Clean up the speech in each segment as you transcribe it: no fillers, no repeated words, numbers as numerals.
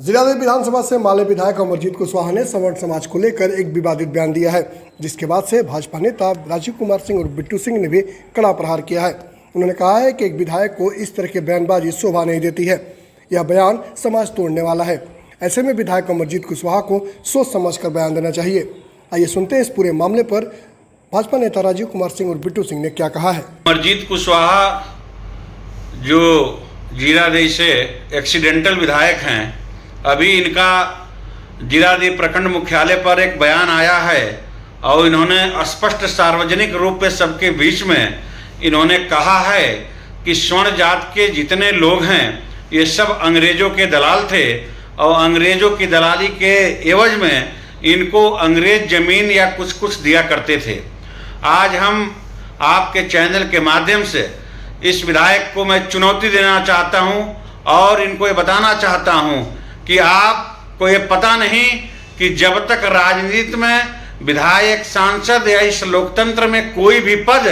जिलादेव विधानसभा से माले विधायक अमरजीत कुशवाहा ने सवर्ण समाज को लेकर एक विवादित बयान दिया है, जिसके बाद से भाजपा नेता राजीव कुमार सिंह और बिट्टू सिंह ने भी कड़ा प्रहार किया है। उन्होंने कहा है कि एक विधायक को इस तरह की बयानबाजी शोभा नहीं देती है। यह बयान समाज तोड़ने वाला है। ऐसे में विधायक अमरजीत कुशवाहा को सोच समझ कर बयान देना चाहिए। आइए सुनते हैं इस पूरे मामले पर भाजपा नेता राजीव कुमार सिंह और बिट्टू सिंह ने क्या कहा है। अमरजीत कुशवाहा जो जीरादेव से एक्सीडेंटल विधायक हैं, अभी इनका जीरादेव प्रखंड मुख्यालय पर एक बयान आया है और इन्होंने स्पष्ट सार्वजनिक रूप में सबके बीच में इन्होंने कहा है कि स्वर्ण जात के जितने लोग हैं ये सब अंग्रेजों के दलाल थे और अंग्रेजों की दलाली के एवज में इनको अंग्रेज जमीन या कुछ दिया करते थे। आज हम आपके चैनल के माध्यम से इस विधायक को मैं चुनौती देना चाहता हूं और इनको ये बताना चाहता हूं कि आपको ये पता नहीं कि जब तक राजनीति में विधायक, सांसद या इस लोकतंत्र में कोई भी पद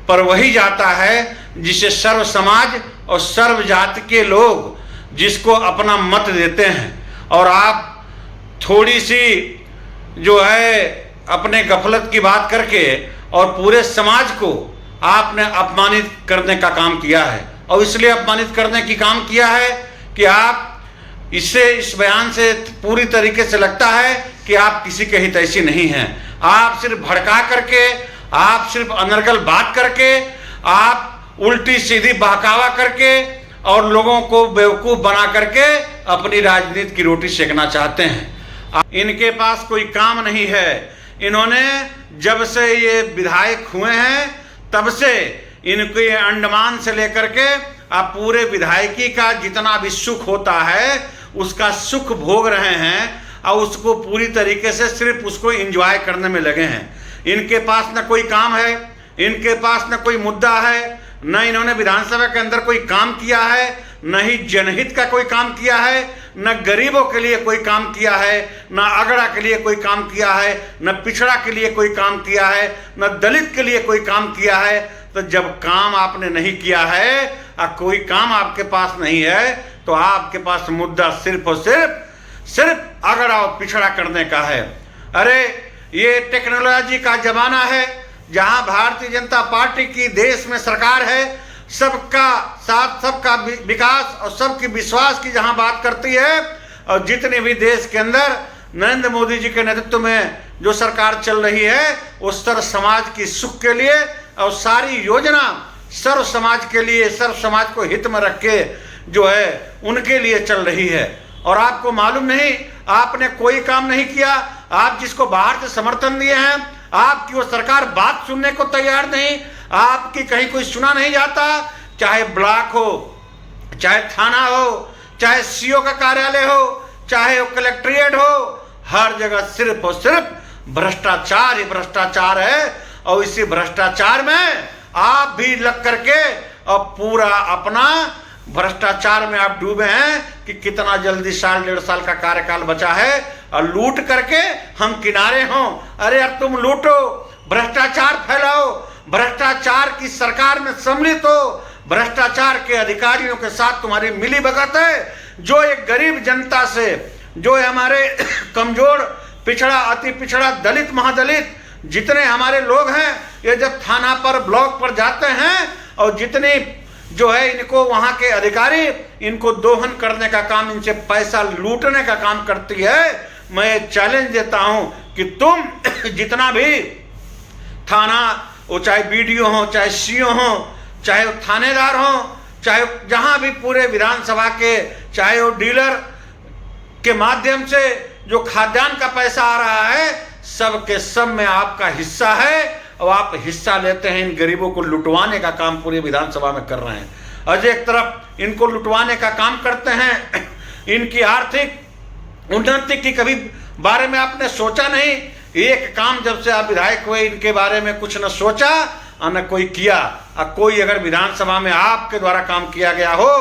पर वही जाता है जिसे सर्व समाज और सर्व जाति के लोग जिसको अपना मत देते हैं, और आप थोड़ी सी जो है अपने गफलत की बात करके और पूरे समाज को आपने अपमानित करने का काम किया है। और इसलिए अपमानित करने की काम किया है कि आप इस बयान से पूरी तरीके से लगता है कि आप किसी के हितैषी नहीं हैं। आप सिर्फ भड़का करके, आप सिर्फ अनर्गल बात करके, आप उल्टी सीधी बहकावा करके और लोगों को बेवकूफ बना करके अपनी राजनीति की रोटी सेकना चाहते हैं। इनके पास कोई काम नहीं है। इन्होंने जब से ये विधायक हुए हैं तब से इनके अंडमान से लेकर के आप पूरे विधायकी का जितना भी सुख होता है उसका सुख भोग रहे हैं और उसको पूरी तरीके से सिर्फ उसको एंजॉय करने में लगे हैं। इनके पास न कोई काम है, इनके पास न कोई मुद्दा है, न इन्होंने विधानसभा के अंदर कोई काम किया है, न ही जनहित का कोई काम किया है, न गरीबों के लिए कोई काम किया है, न अगड़ा के लिए कोई काम किया है, न पिछड़ा के लिए कोई काम किया है, न दलित के लिए कोई काम किया है। तो जब काम आपने नहीं किया है और कोई काम आपके पास नहीं है तो आपके पास मुद्दा सिर्फ और सिर्फ अगड़ा और पिछड़ा करने का है। अरे ये टेक्नोलॉजी का जमाना है जहां भारतीय जनता पार्टी की देश में सरकार है, सबका साथ, सबका विकास और सबकी विश्वास की जहां बात करती है, और जितने भी देश के अंदर नरेंद्र मोदी जी के नेतृत्व में जो सरकार चल रही है वो सर्व समाज की सुख के लिए और सारी योजना सर्व समाज के लिए, सर्व समाज को हित में रख के जो है उनके लिए चल रही है। और आपको मालूम नहीं, आपने कोई काम नहीं किया। आप जिसको बाहर से समर्थन दिए हैं, आपकी वो सरकार बात सुनने को तैयार नहीं, आपकी कहीं कोई सुना नहीं जाता। चाहे ब्लॉक हो, चाहे थाना हो, चाहे सीओ का कार्यालय हो, चाहे वो कलेक्ट्रेट हो, हर जगह सिर्फ और सिर्फ भ्रष्टाचार ही भ्रष्टाचार है। और इसी भ्रष्टाचार में आप भी लग करके और पूरा अपना भ्रष्टाचार में आप डूबे हैं कि कितना जल्दी 1.5 साल का कार्यकाल बचा है और लूट करके हम किनारे हों। अरे अब तुम लूटो, भ्रष्टाचार फैलाओ, भ्रष्टाचार की सरकार में सम्मिलित हो, भ्रष्टाचार के अधिकारियों के साथ तुम्हारी मिली भगत है। जो एक गरीब जनता से, जो हमारे कमजोर, पिछड़ा, अति पिछड़ा, दलित, महादलित जितने हमारे लोग हैं, ये जब थाना पर, ब्लॉक पर जाते हैं और जितने जो है इनको वहां के अधिकारी इनको दोहन करने का काम, इनसे पैसा लूटने का काम करती है। मैं चैलेंज देता हूं कि तुम जितना भी थाना, वो चाहे बीडीओ हो, चाहे सीओ हो, चाहे वो थानेदार हो, चाहे जहां भी पूरे विधानसभा के, चाहे वो डीलर के माध्यम से जो खाद्यान्न का पैसा आ रहा है, सब के सब में आपका हिस्सा है और आप हिस्सा लेते हैं। इन गरीबों को लुटवाने का काम पूरी विधानसभा में कर रहे हैं। और एक तरफ इनको लुटवाने का काम करते हैं, इनकी आर्थिक उन्नति की कभी बारे में आपने सोचा नहीं। एक काम जब से आप विधायक हुए इनके बारे में कुछ न सोचा और न कोई किया। और कोई अगर विधानसभा में आपके द्वारा काम किया गया हो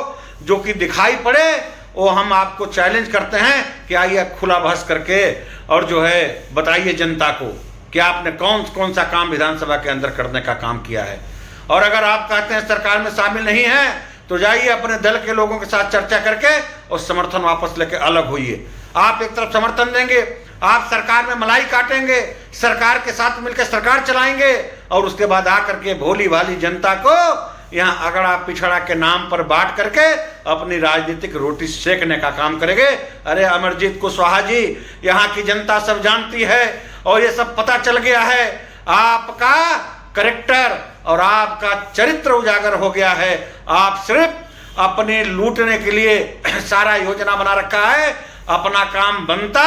जो कि दिखाई पड़े, वो हम आपको चैलेंज करते हैं कि आइए खुला बहस करके और जो है बताइए जनता को कि आपने कौन सा काम विधानसभा के अंदर करने का काम किया है। और अगर आप कहते हैं सरकार में शामिल नहीं है तो जाइए अपने दल के लोगों के साथ चर्चा करके और समर्थन वापस लेके अलग होइए। आप एक तरफ समर्थन देंगे, आप सरकार में मलाई काटेंगे, सरकार के साथ मिलकर सरकार चलाएंगे और उसके बाद आकर के भोली भाली जनता को यहाँ अगड़ा पिछड़ा के नाम पर बांट करके अपनी राजनीतिक रोटी सेकने का काम करेंगे। अरे अमरजीत कुशवाहा जी, यहाँ की जनता सब जानती है और ये सब पता चल गया है। आपका करेक्टर और आपका चरित्र उजागर हो गया है। आप सिर्फ अपने लूटने के लिए सारा योजना बना रखा है। अपना काम बनता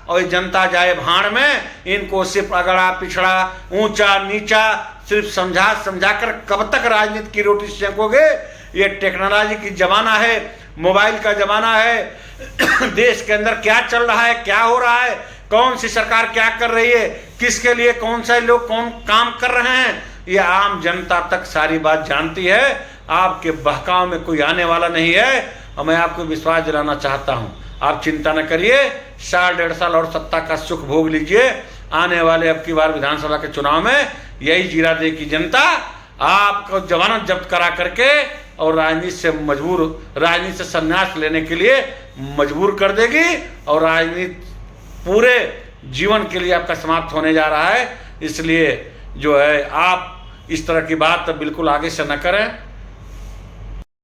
और जनता जाए भाड़ में। इनको सिर्फ अगड़ा पिछड़ा ऊंचा नीचा सिर्फ समझा समझा कर कब तक राजनीति की रोटी सेकोगे। ये टेक्नोलॉजी की जमाना है, मोबाइल का जमाना है। देश के अंदर क्या चल रहा है, क्या हो रहा है, कौन सी सरकार क्या कर रही है, किसके लिए कौन से लोग कौन काम कर रहे हैं, ये आम जनता तक सारी बात जानती है। आपके बहकाव में कोई आने वाला नहीं है और मैं आपको विश्वास दिलाना चाहता हूँ। आप चिंता न करिए, 1.5 साल और सत्ता का सुख भोग लीजिए। आने वाले अब की बार विधानसभा के चुनाव में यही जीरादेई की जनता आपको जमानत जब्त करा करके और राजनीति से संन्यास लेने के लिए मजबूर कर देगी और राजनीति पूरे जीवन के लिए आपका समाप्त होने जा रहा है। इसलिए जो है आप इस तरह की बात बिल्कुल आगे से न करें।